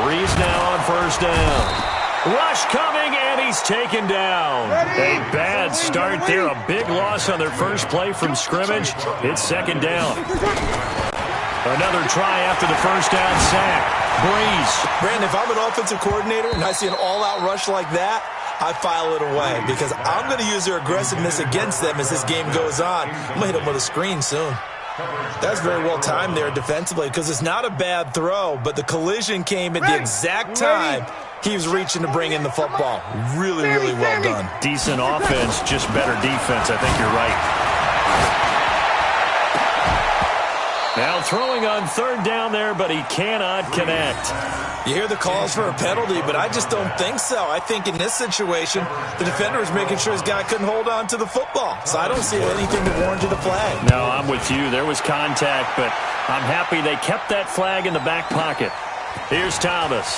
Breeze now on first down. Rush coming, and he's taken down. A bad start there. A big loss on their first play from scrimmage. It's second down. Another try after the first down sack. Breeze. Brandon, if I'm an offensive coordinator and I see an all-out rush like that, I file it away because I'm going to use their aggressiveness against them as this game goes on. I'm going to hit them with a screen soon. That's very well timed there defensively because it's not a bad throw, but the collision came at the exact time he was reaching to bring in the football. Really, really well done. Decent offense, just better defense. I think you're right. Now throwing on third down there, but he cannot connect. You hear the calls for a penalty, but I just don't think so. I think in this situation, the defender was making sure his guy couldn't hold on to the football. So I don't see anything to warrant the flag. No, I'm with you. There was contact, but I'm happy they kept that flag in the back pocket. Here's Thomas.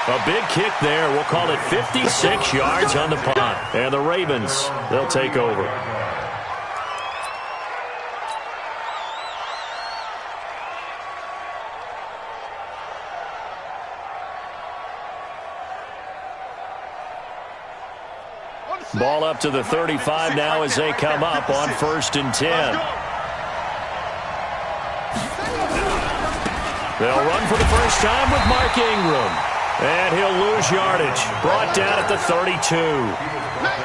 A big kick there. We'll call it 56 yards on the punt. And the Ravens, they'll take over. Ball up to the 35 now as they come up on 1st and 10. They'll run for the first time with Mark Ingram. And he'll lose yardage. Brought down at the 32.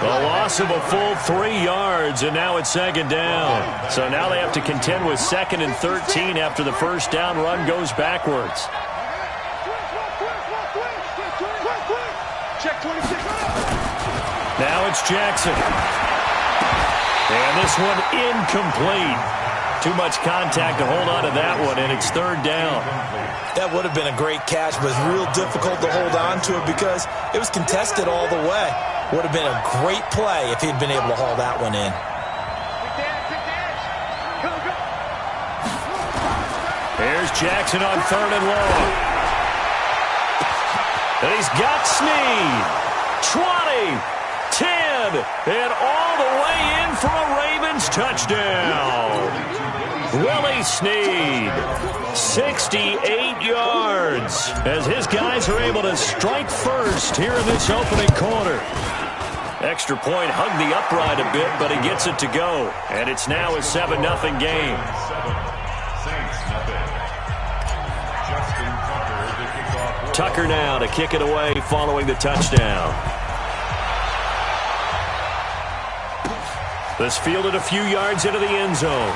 A loss of a full 3 yards, and now it's second down. So now they have to contend with 2nd and 13 after the first down run goes backwards. Check 26. Now it's Jackson. And this one incomplete. Too much contact to hold on to that one, and it's third down. That would have been a great catch, but it's real difficult to hold on to it because it was contested all the way. Would have been a great play if he'd been able to haul that one in. Here's Jackson on 3rd and long. And he's got Snead. 20. 10, and all the way in for a Ravens touchdown. Willie Snead, 68 yards, as his guys are able to strike first here in this opening quarter. Extra point hugged the upright a bit, but he gets it to go, and it's now a 7-0 game. Tucker now to kick it away following the touchdown. This fielded a few yards into the end zone.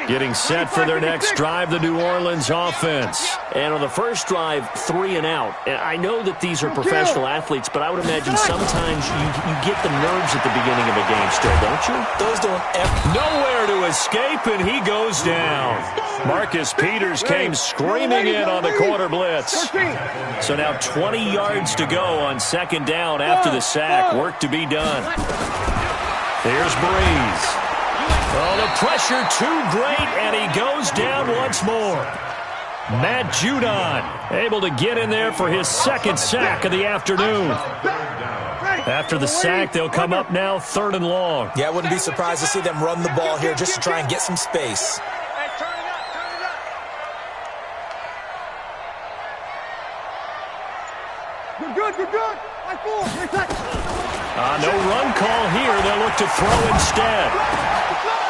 Getting set for their next drive, the New Orleans offense. And on the first drive, 3 and out. And I know that these are professional athletes, but I would imagine sometimes you get the nerves at the beginning of a game still, don't you? Those don't ever... Nowhere to escape, and he goes down. Marcus Peters came screaming in on the quarter blitz. So now 20 yards to go on second down after the sack. Work to be done. Here's Breeze. Oh, the pressure too great, and he goes down once more. Matt Judon able to get in there for his 2nd sack of the afternoon. After the sack, they'll come up now 3rd and long. Yeah, I wouldn't be surprised to see them run the ball here just to try and get some space. Good. No run call here. They'll look to throw instead.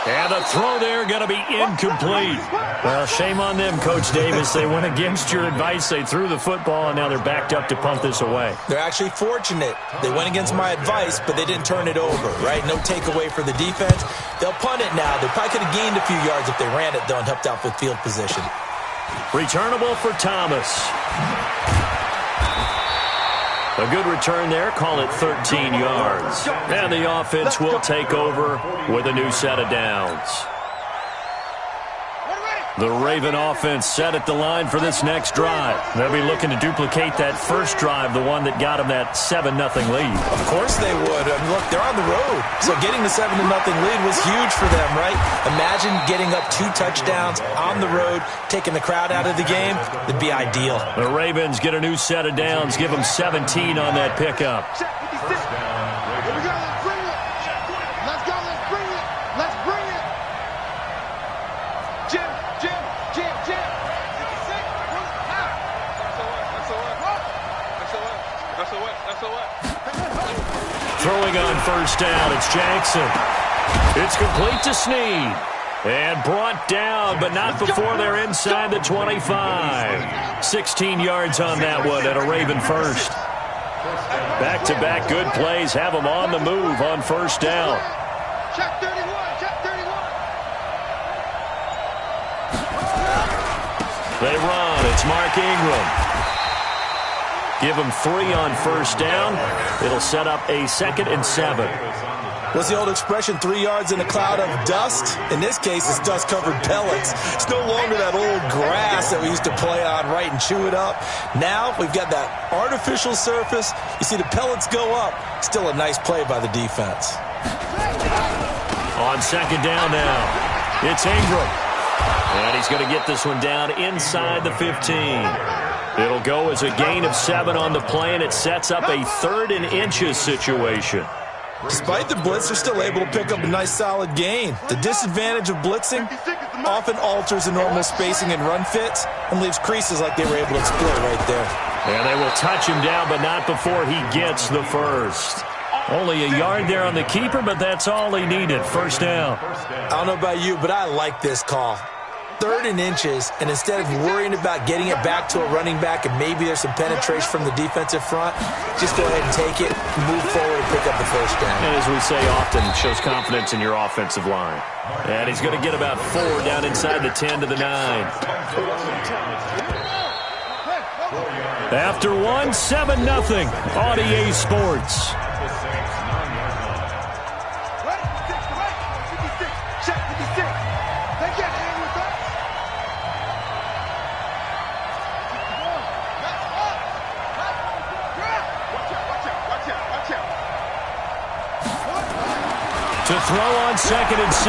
And the throw there going to be incomplete. Well, shame on them, Coach Davis. They went against your advice. They threw the football, and now they're backed up to punt this away. They're actually fortunate. They went against my advice, but they didn't turn it over, right? No takeaway for the defense. They'll punt it now. They probably could have gained a few yards if they ran it, though, and helped out with field position. Returnable for Thomas. A good return there. Call it 13 yards. And the offense will take over with a new set of downs. The Raven offense set at the line for this next drive. They'll be looking to duplicate that first drive, the one that got them that 7-0 lead. Of course they would. I mean, look, they're on the road. So getting the 7-0 lead was huge for them, right? Imagine getting up 2 touchdowns on the road, taking the crowd out of the game. It'd be ideal. The Ravens get a new set of downs, give them 17 on that pickup. Throwing on first down, it's Jackson. It's complete to Snead. And brought down, but not before they're inside the 25. 16 yards on that one and a Raven first. Back-to-back good plays have them on the move on first down. Check 31, check 31. They run. It's Mark Ingram. Give them 3 on first down. It'll set up a 2nd and 7. What's the old expression, 3 yards in a cloud of dust? In this case, it's dust-covered pellets. It's no longer that old grass that we used to play on, right, and chew it up. Now we've got that artificial surface. You see the pellets go up. Still a nice play by the defense. On second down now, it's Ingram. And he's going to get this one down inside the 15. It'll go as a gain of 7 on the play, and it sets up a 3rd and inches situation. Despite the blitz, they're still able to pick up a nice solid gain. The disadvantage of blitzing often alters the normal spacing and run fits and leaves creases like they were able to exploit right there. And they will touch him down, but not before he gets the first. Only a yard there on the keeper, but that's all he needed. First down. I don't know about you, but I like this call. 3rd and inches, and instead of worrying about getting it back to a running back and maybe there's some penetration from the defensive front, just go ahead and take it, move forward, and pick up the first down. And as we say often, it shows confidence in your offensive line. And he's going to get about 4 down inside the 10 to the 9. After 1, 7-0 on EA Sports. To throw on 2nd and 6,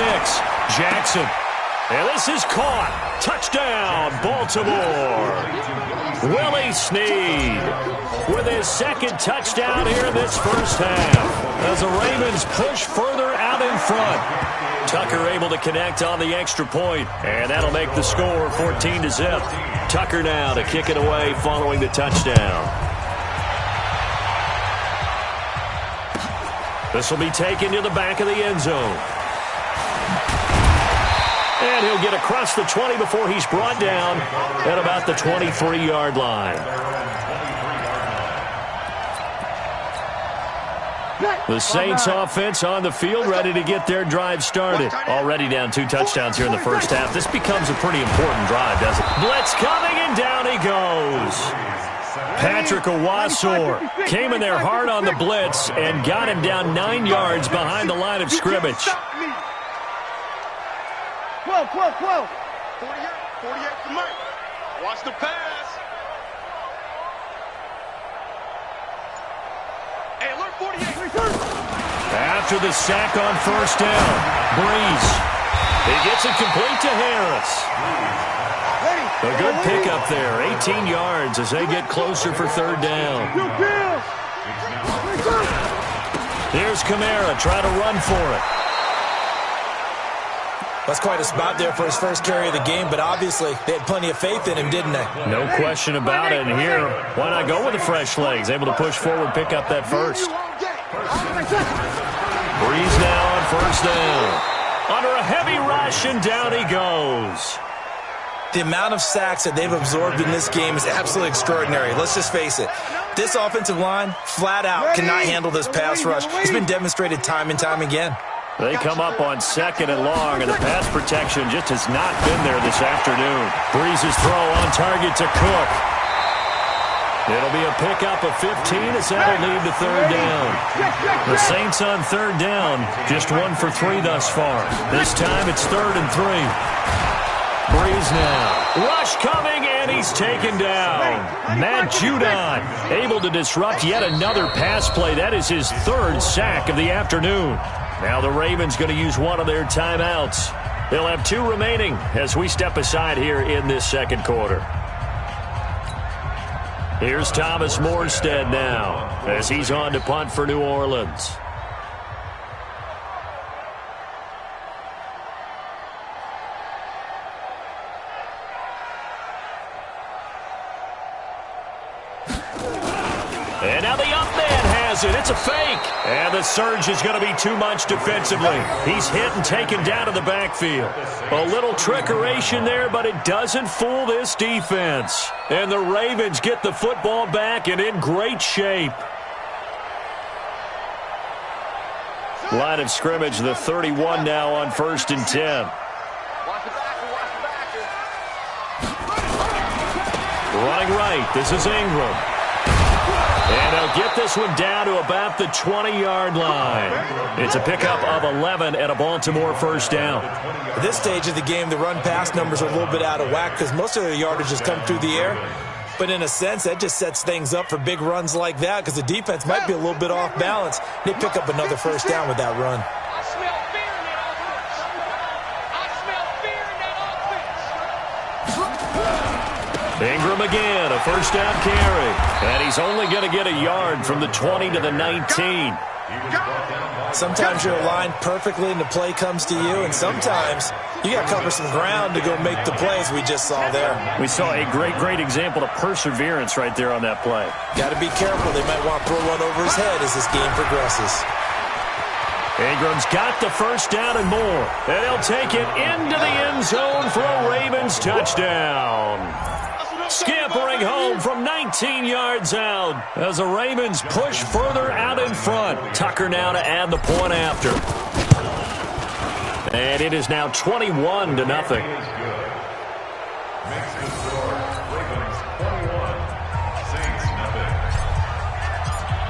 Jackson. And this is caught. Touchdown, Baltimore. Willie Snead with his 2nd touchdown here in this first half. As the Ravens push further out in front. Tucker able to connect on the extra point, and that'll make the score 14-0. Tucker now to kick it away following the touchdown. This will be taken to the back of the end zone. And he'll get across the 20 before he's brought down at about the 23-yard line. The Saints offense on the field, ready to get their drive started. Already down 2 touchdowns here in the first half. This becomes a pretty important drive, doesn't it? Blitz coming, and down he goes. Patrick Owasor came in there hard on the blitz and got him down 9 yards behind the line of scrimmage. 12. 48 for Mike. Watch the pass. Hey, alert 48. After the sack on first down, Breeze. He gets it complete to Harris. A good pickup there, 18 yards as they get closer for 3rd down. Here's Kamara trying to run for it. That's quite a spot there for his first carry of the game, but obviously they had plenty of faith in him, didn't they? No question about it. And here, why not go with the fresh legs? Able to push forward, pick up that first. Breeze now on first down. Under a heavy rush, and down he goes. The amount of sacks that they've absorbed in this game is absolutely extraordinary. Let's just face it. This offensive line, flat out, cannot handle this pass rush. It's been demonstrated time and time again. They come up on 2nd and long, and the pass protection just has not been there this afternoon. Breeze's throw on target to Cook. It'll be a pickup of 15 as that'll lead to 3rd down. The Saints on 3rd down, just 1 for 3 thus far. This time it's 3rd and 3. Breeze now. Rush coming, and he's taken down. Matt Judon able to disrupt yet another pass play. That is his third sack of the afternoon. Now the Ravens going to use one of their timeouts. They'll have 2 remaining as we step aside here in this second quarter. Here's Thomas Morstead now as he's on to punt for New Orleans. And now the up man has it. It's a fake. And the surge is going to be too much defensively. He's hit and taken down to the backfield. A little trickeration there, but it doesn't fool this defense. And the Ravens get the football back and in great shape. Line of scrimmage, the 31 now on 1st and 10. Running right, this is Ingram. And they'll get this one down to about the 20-yard line. It's a pickup of 11 and a Baltimore first down. At this stage of the game, the run-pass numbers are a little bit out of whack because most of their yardage has come through the air. But in a sense, that just sets things up for big runs like that because the defense might be a little bit off balance. They pick up another first down with that run. Ingram again, a first down carry. And he's only going to get a yard from the 20 to the 19. Sometimes you're aligned perfectly and the play comes to you, and sometimes you got to cover some ground to go make the plays we just saw there. We saw a great example of perseverance right there on that play. Got to be careful. They might want to throw one over his head as this game progresses. Ingram's got the first down and more. And he'll take it into the end zone for a Ravens touchdown. Scampering home from 19 yards out as the Ravens push further out in front. Tucker now to add the point after. And it is now 21-0.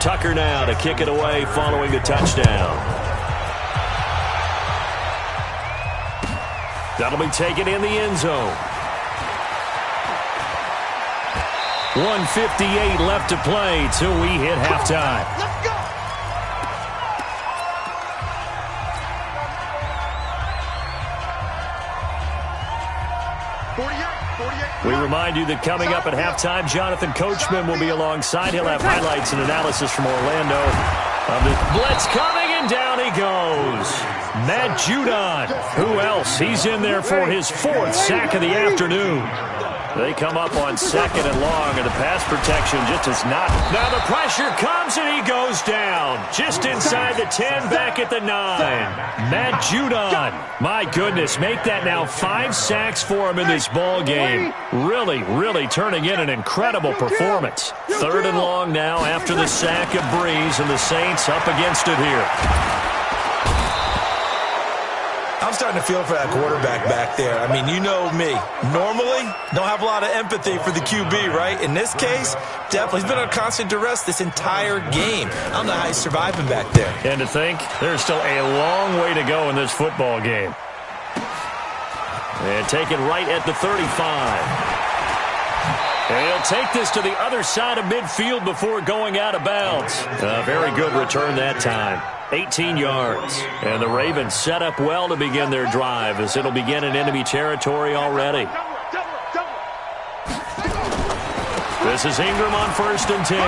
Tucker now to kick it away following the touchdown. That'll be taken in the end zone. 1:58 left to play till we hit halftime. Let's go. We remind you that coming up at halftime, Jonathan Coachman will be alongside. He'll have highlights and analysis from Orlando. The blitz coming, and down he goes. Matt Judon. Who else? He's in there for his 4th sack of the afternoon. They come up on 2nd and long, and the pass protection just is not. Now the pressure comes, and he goes down. Just inside the 10, back at the 9. Matt Judon. My goodness, make that now 5 sacks for him in this ball game. Really turning in an incredible performance. 3rd and long now after the sack of Breeze, and the Saints up against it here. I'm starting to feel for that quarterback back there. I mean, you know me. Normally, don't have a lot of empathy for the QB, right? In this case, definitely. He's been under constant duress this entire game. I don't know how he's surviving back there. And to think, there's still a long way to go in this football game. And taken right at the 35. And he'll take this to the other side of midfield before going out of bounds. A very good return that time. 18 yards. And the Ravens set up well to begin their drive as it'll begin in enemy territory already. This is Ingram on 1st and 10.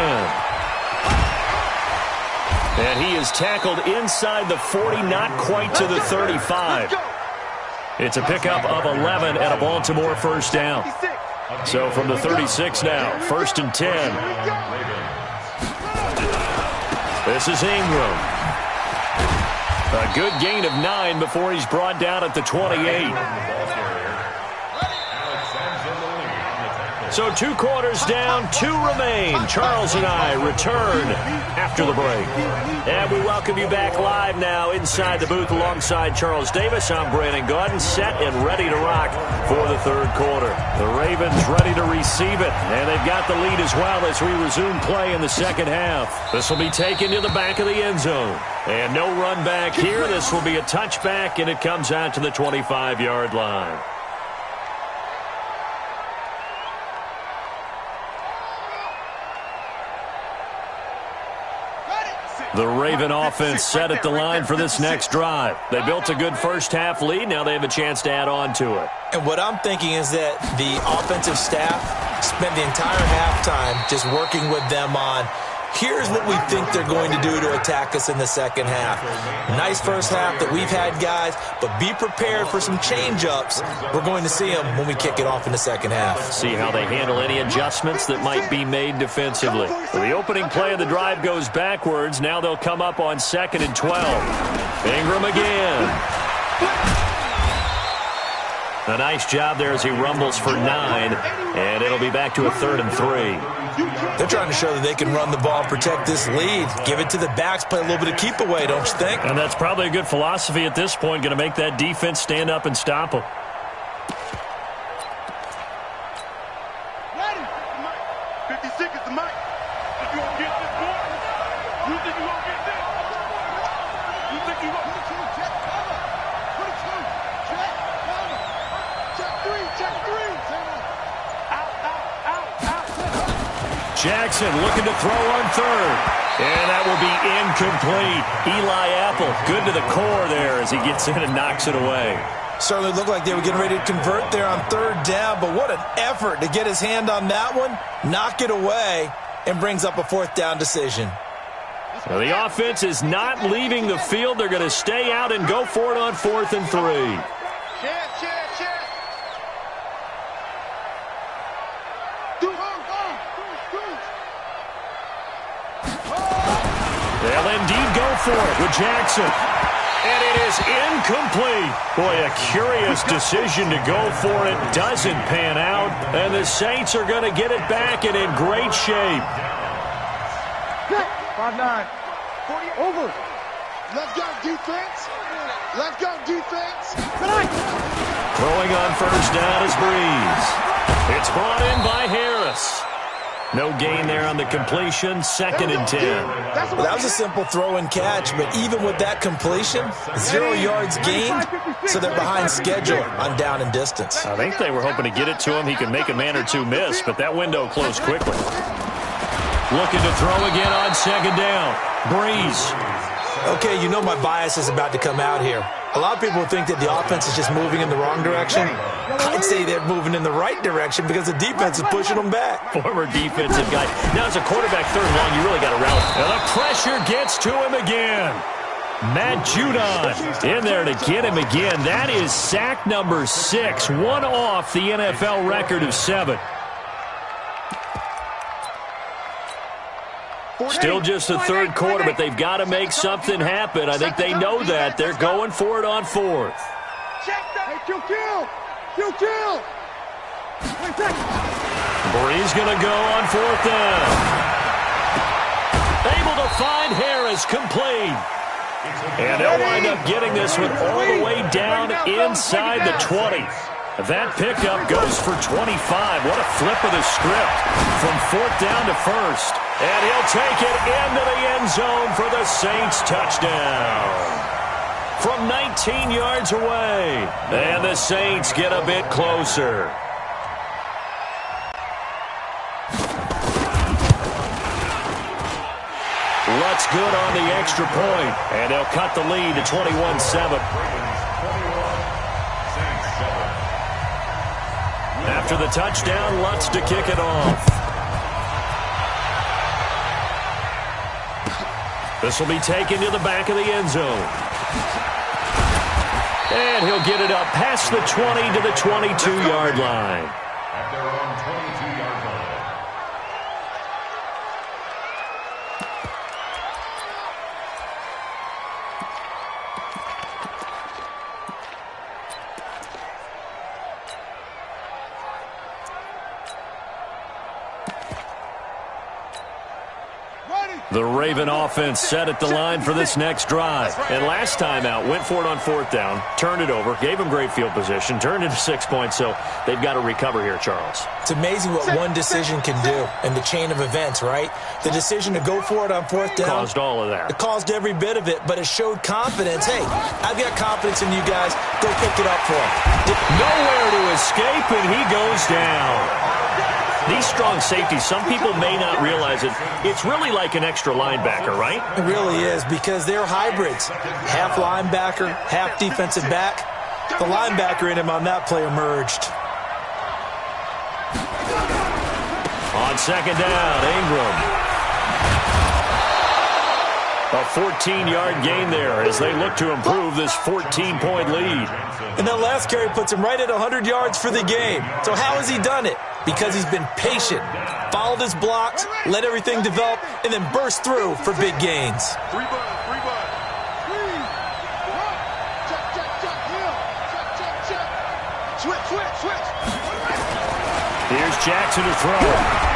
And he is tackled inside the 40, not quite to the 35. It's a pickup of 11 and a Baltimore first down. So from the 36 now, 1st and 10. This is Ingram. A good gain of 9 before he's brought down at the 28. So 2 quarters down, 2 remain. Charles and I return after the break. And we welcome you back live now inside the booth alongside Charles Davis. I'm Brandon Gaudin, set and ready to rock for the 3rd quarter. The Ravens ready to receive it, and they've got the lead as well as we resume play in the second half. This will be taken to the back of the end zone. And no run back here. This will be a touchback, and it comes out to the 25-yard line. The Raven offense set at the line for this next drive. They built a good first-half lead. Now they have a chance to add on to it. And what I'm thinking is that the offensive staff spent the entire halftime just working with them on, here's what we think they're going to do to attack us in the second half. Nice first half that we've had, guys, but be prepared for some change-ups. We're going to see them when we kick it off in the second half. See how they handle any adjustments that might be made defensively. So the opening play of the drive goes backwards. Now they'll come up on 2nd and 12. Ingram again. A nice job there as he rumbles for 9, and it'll be back to a 3rd and 3. They're trying to show that they can run the ball and protect this lead. Give it to the backs, play a little bit of keep away, don't you think? And that's probably a good philosophy at this point, going to make that defense stand up and stop them. Ready? 50 seconds to Mike. If you won't get this boy, you think you won't get this? You think you won't? Jackson looking to throw on 3rd. And that will be incomplete. Eli Apple, good to the core there as he gets in and knocks it away. Certainly looked like they were getting ready to convert there on 3rd down, but what an effort to get his hand on that one, knock it away, and brings up a 4th down decision. Now the offense is not leaving the field. They're going to stay out and go for it on 4th and 3. Chance. They'll indeed go for it with Jackson. And it is incomplete. Boy, a curious decision to go for it. Doesn't pan out. And the Saints are going to get it back and in great shape. 5-9. Over. Let's go, defense. Let's go, defense. Throwing on 1st down is Breeze. It's brought in by Harris. No gain there on the completion. 2nd and 10. Well, that was a simple throw and catch, but even with that completion, 0 yards gained, so they're behind schedule on down and distance. I think they were hoping to get it to him. He could make a man or two miss, but that window closed quickly. Looking to throw again on 2nd down. Breeze. Okay, you know my bias is about to come out here. A lot of people think that the offense is just moving in the wrong direction. I'd say they're moving in the right direction because the defense is pushing them back. Former defensive guy. Now as a quarterback 3rd and long, you really got to rally. And the pressure gets to him again. Matt Judon in there to get him again. That is sack number 6, one off the NFL record of 7. Still just the 3rd quarter, but they've got to make something happen. I think they know that. They're going for it on 4th. Breeze going to go on 4th down. Able to find Harris, complete. And they'll wind up getting this one all the way down inside the 20. That pickup goes for 25. What a flip of the script from 4th down to 1st. And he'll take it into the end zone for the Saints touchdown. From 19 yards away. And the Saints get a bit closer. Lutz good on the extra point. And they'll cut the lead to 21-7. After the touchdown, Lutz to kick it off. This will be taken to the back of the end zone. And he'll get it up past the 20 to the 22-yard line. At their own 22-yard line. The Raven offense set at the line for this next drive. And last time out, went for it on 4th down, turned it over, gave them great field position, turned it to 6 points, so they've got to recover here, Charles. It's amazing what one decision can do in the chain of events, right? The decision to go for it on 4th down. Caused all of that. It caused every bit of it, but it showed confidence. Hey, I've got confidence in you guys. Go pick it up for him. Nowhere to escape, and he goes down. These strong safeties, some people may not realize it. It's really like an extra linebacker, right? It really is, because they're hybrids. Half linebacker, half defensive back. The linebacker in him on that play emerged. On second down, Ingram. A 14-yard gain there as they look to improve this 14-point lead. And that last carry puts him right at 100 yards for the game. So how has he done it? Because he's been patient, followed his blocks, let everything develop, and then burst through for big gains. Three buds. Switch. Here's Jackson to throw.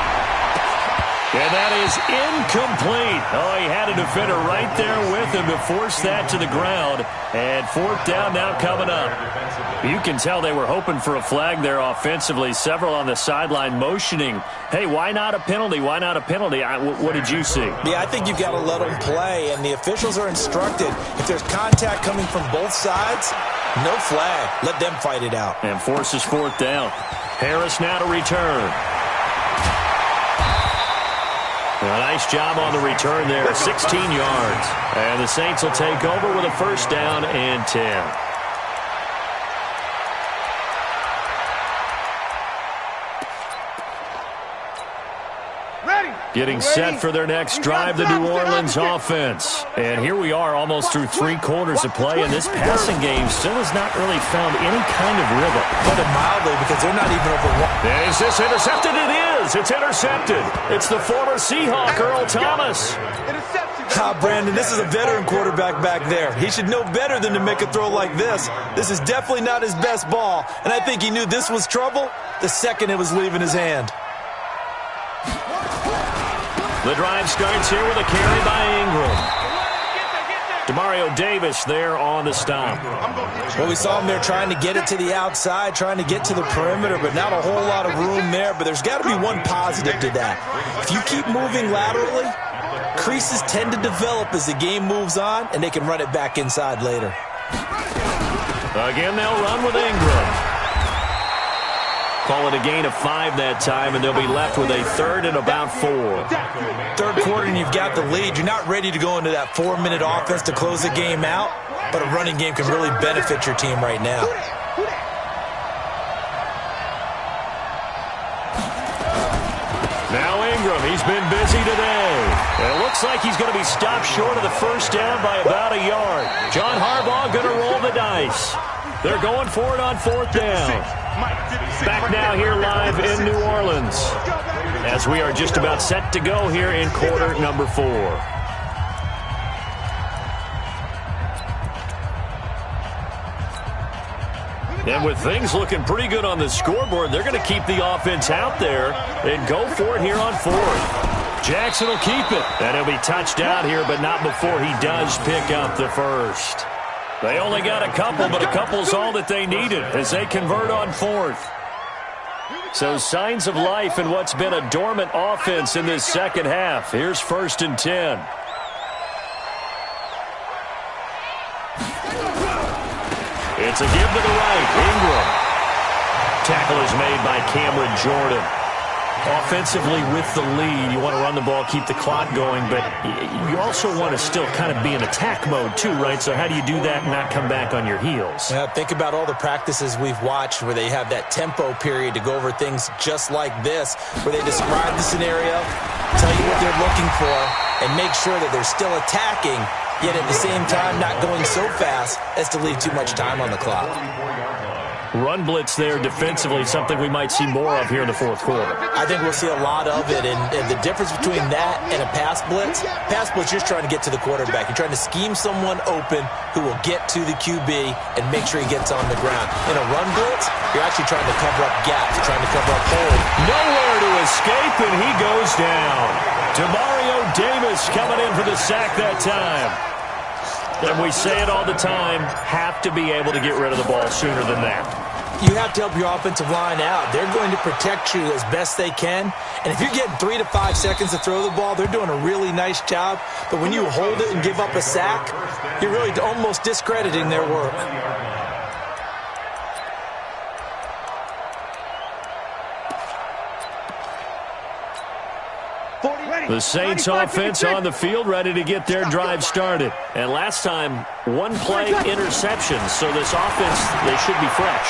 And that is incomplete. Oh, he had a defender right there with him to force that to the ground. And fourth down now coming up. You can tell they were hoping for a flag there offensively. Several on the sideline motioning, hey, why not a penalty? Why not a penalty? What did you see? Yeah, I think you've got to let them play. And the officials are instructed, if there's contact coming from both sides, no flag. Let them fight it out. And forces fourth down. Harris now to return. A nice job on the return there, 16 yards. And the Saints will take over with a first down and 10. Getting set for their next drive, the New Orleans offense. And here we are almost through 3 quarters of play, and this passing game still has not really found any kind of rhythm. Put it mildly, because they're not even over one. Is this intercepted? It is. It's intercepted. It's the former Seahawk, Earl Thomas. Brandon, this is a veteran quarterback back there. He should know better than to make a throw like this. This is definitely not his best ball, and I think he knew this was trouble the second it was leaving his hand. The drive starts here with a carry by Ingram. Demario Davis there on the stop. Well, we saw him there trying to get it to the outside, trying to get to the perimeter, but not a whole lot of room there. But there's got to be one positive to that. If you keep moving laterally, creases tend to develop as the game moves on, and they can run it back inside later. Again, they'll run with Ingram. Call it a gain of 5 that time, and they'll be left with a third and about 4. Third quarter, and you've got the lead. You're not ready to go into that 4-minute offense to close the game out, but a running game can really benefit your team right now. Now Ingram, he's been busy today. It looks like he's going to be stopped short of the first down by about a yard. John Harbaugh going to roll the dice. They're going for it on fourth down. Back now here live in New Orleans as we are just about set to go here in quarter number 4. And with things looking pretty good on the scoreboard, they're going to keep the offense out there and go for it here on fourth. Jackson will keep it. And he'll be touched out here, but not before he does pick up the first. They only got a couple, but a couple's all that they needed as they convert on fourth. So signs of life in what's been a dormant offense in this second half. Here's first and 10. It's a give to the right. Ingram. Tackle is made by Cameron Jordan. Offensively with the lead, you want to run the ball, keep the clock going, but you also want to still kind of be in attack mode too, right? So how do you do that and not come back on your heels? Yeah, think about all the practices we've watched where they have that tempo period to go over things just like this, where they describe the scenario, tell you what they're looking for, and make sure that they're still attacking, yet at the same time not going so fast as to leave too much time on the clock. Run blitz there defensively, something we might see more of here in the fourth quarter. I think we'll see a lot of it, and the difference between that and a pass blitz you're just trying to get to the quarterback. You're trying to scheme someone open who will get to the QB and make sure he gets on the ground. In a run blitz, you're actually trying to cover up gaps, trying to cover up holes. Nowhere to escape, and he goes down. Demario Davis coming in for the sack that time. And we say it all the time, have to be able to get rid of the ball sooner than that. You have to help your offensive line out. They're going to protect you as best they can. And if you're getting 3 to 5 seconds to throw the ball, they're doing a really nice job. But when you hold it and give up a sack, you're really almost discrediting their work. The Saints offense on the field, ready to get their drive started. And last time, one-play interception, so this offense, they should be fresh.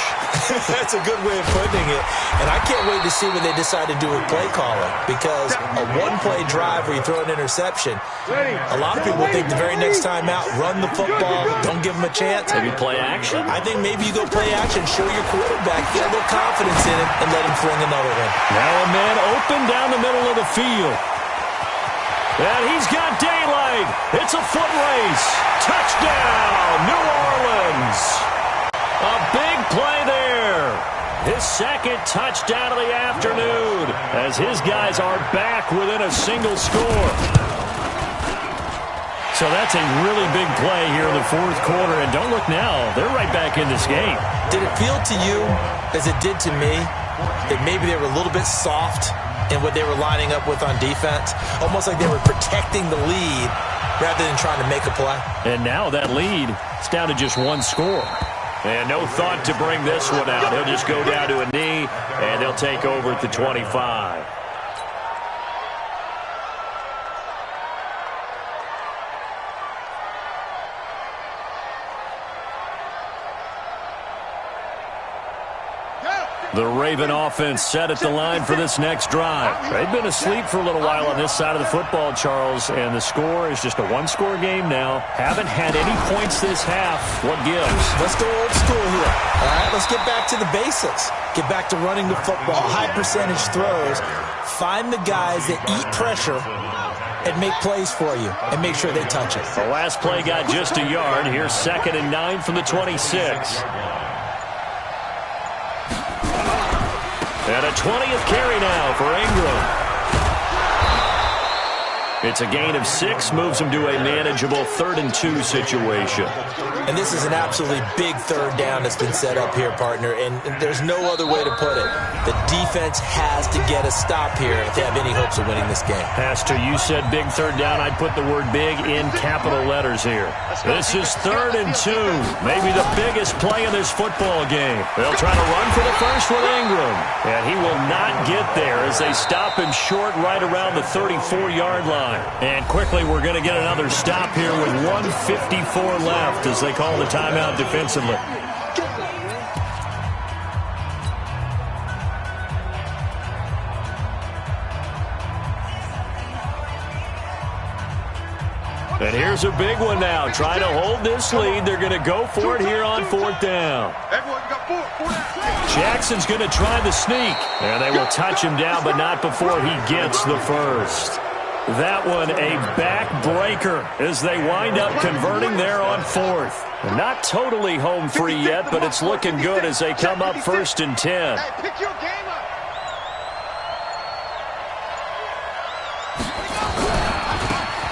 That's a good way of putting it. And I can't wait to see what they decide to do with play calling, because a one-play drive where you throw an interception, a lot of people think the very next time out, run the football, don't give them a chance. Maybe play action? I think maybe you go play action, show your quarterback, get a little confidence in him, and let him fling another one. Now a man open down the middle of the field. And he's got daylight. It's a foot race. Touchdown, New Orleans. A big play there. His second touchdown of the afternoon as his guys are back within a single score. So that's a really big play here in the fourth quarter. And don't look now. They're right back in this game. Did it feel to you, as it did to me, that maybe they were a little bit soft in what they were lining up with on defense? Almost like they were protecting the lead rather than trying to make a play. And now that lead is down to just one score. And no thought to bring this one out. He'll just go down to a knee, and they'll take over at the 25. The Raven offense set at the line for this next drive. They've been asleep for a little while on this side of the football, Charles, and the score is just a one-score game now. Haven't had any points this half. What gives? Let's go old school here. All right, let's get back to the basics. Get back to running the football, high percentage throws. Find the guys that eat pressure and make plays for you and make sure they touch it. The last play got just a yard. Here's 2nd and 9 from the 26. And a 20th carry now for Ingram. It's a gain of 6, moves him to a manageable 3rd and 2 situation. And this is an absolutely big third down that's been set up here, partner, and there's no other way to put it. The defense has to get a stop here if they have any hopes of winning this game. Pastor, you said big third down. I'd put the word big in capital letters here. This is 3rd and 2, maybe the biggest play in this football game. They'll try to run for the first with Ingram, and he will not get there as they stop him short right around the 34-yard line. And quickly, we're going to get another stop here with 1:54 left as they call the timeout defensively. And here's a big one now. Trying to hold this lead. They're going to go for it here on 4th down. Jackson's going to try the sneak. And they will touch him down, but not before he gets the first. That one a backbreaker as they wind up converting there on 4th. Not totally home free yet, but it's looking good as they come up 1st and 10.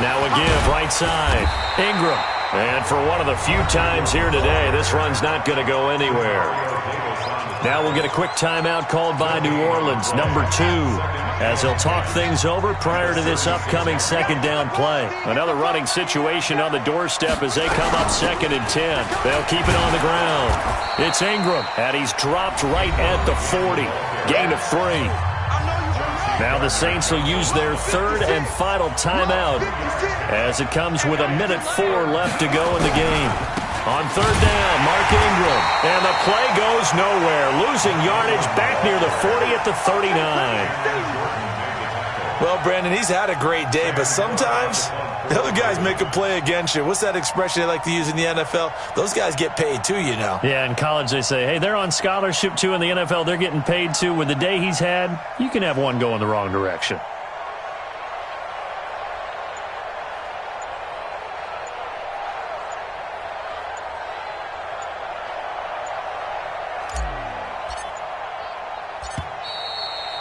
Now again, right side, Ingram. And for one of the few times here today, this run's not going to go anywhere. Now we'll get a quick timeout called by New Orleans, number 2, as they'll talk things over prior to this upcoming 2nd down play. Another running situation on the doorstep as they come up 2nd and 10. They'll keep it on the ground. It's Ingram, and he's dropped right at the 40. Gain of 3. Now the Saints will use their 3rd and final timeout as it comes with 1:04 left to go in the game. On 3rd down, Mark Ingram, and the play goes nowhere. Losing yardage back near the 40 at the 39. Well, Brandon, he's had a great day, but sometimes the other guys make a play against you. What's that expression they like to use in the NFL? Those guys get paid too, you know. Yeah, in college they say, hey, they're on scholarship too. In the NFL, they're getting paid too. With the day he's had, you can have one go in the wrong direction.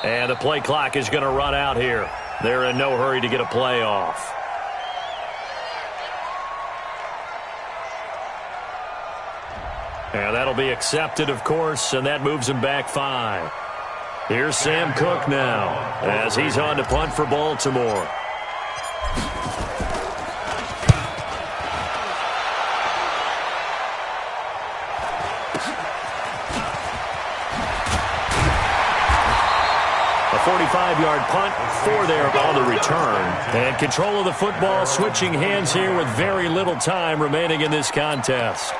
And the play clock is going to run out here. They're in no hurry to get a play off. And that'll be accepted, of course, and that moves him back 5. Here's Sam Cook now as he's on to punt for Baltimore. A 45-yard punt, 4 there on the return. And control of the football, switching hands here with very little time remaining in this contest.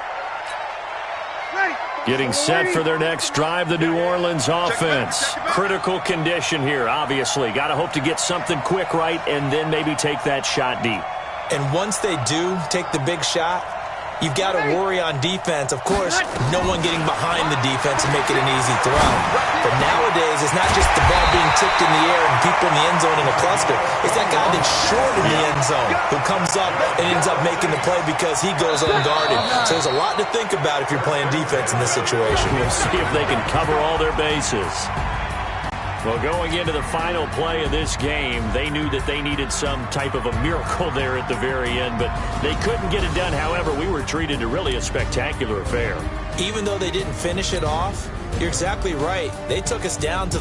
Getting set for their next drive, the New Orleans offense. Critical condition here, obviously. Got to hope to get something quick right and then maybe take that shot deep. And once they do take the big shot, you've got to worry on defense. Of course, no one getting behind the defense and make it an easy throw. But nowadays, it's not just the ball being tipped in the air and people in the end zone in a cluster. It's that guy that's short in the end zone who comes up and ends up making the play because he goes unguarded. So there's a lot to think about if you're playing defense in this situation. We'll see if they can cover all their bases. Well, going into the final play of this game, they knew that they needed some type of a miracle there at the very end, but they couldn't get it done. However, we were treated to really a spectacular affair. Even though they didn't finish it off, you're exactly right. They took us down to